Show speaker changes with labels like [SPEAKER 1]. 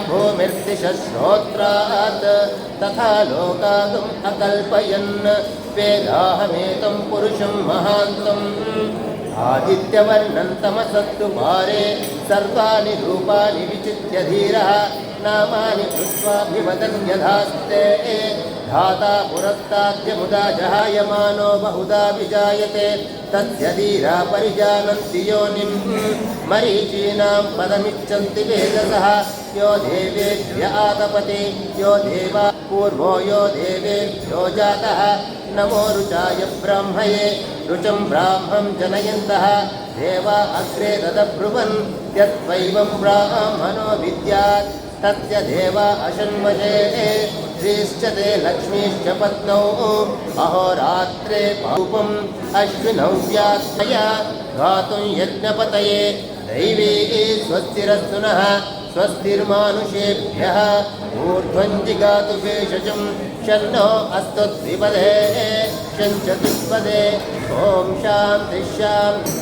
[SPEAKER 1] भूमिर्दिशश्रोत्रात् तथा लोकागम् अकल्पयन् वेदाहमेतं पुरुषं महान्तम् आदित्यवर्णं तमसत्तु पारे सर्वाणि रूपाणि विचित्य धीरः नामानि कृत्वाभिवदन् यथास्ते धाता पुरस्ताद्यमुदा जहायमानो बहुधा विजायते तस्य धीरा परिजानन्ति योनिं मरीचीनां पदमिच्छन्ति वेदसः यो देवेभ्य आतपते यो देवा पूर्वो यो देवेभ्यो जातः नमो रुचाय ब्राह्मये रुचं ब्राह्मं जनयन्तः देवा अग्रे ददब्रुवन् यद्वैवं ब्राह्मणो विद्यात् तस्य देवा अशन्मजे श्रीश्च ते लक्ष्मीश्च पत्नौ अहोरात्रे पापम् अश्विनौ व्यात्मया गातुं यज्ञपतये दैवी स्वस्तिरस्तु नः स्वस्तिर्मानुषेभ्यः ऊर्ध्वं जिगातु भेषजं शन्नो अस्तु द्विपदे शञ्चतुष्पदे ॐ शान्ति शान्ति।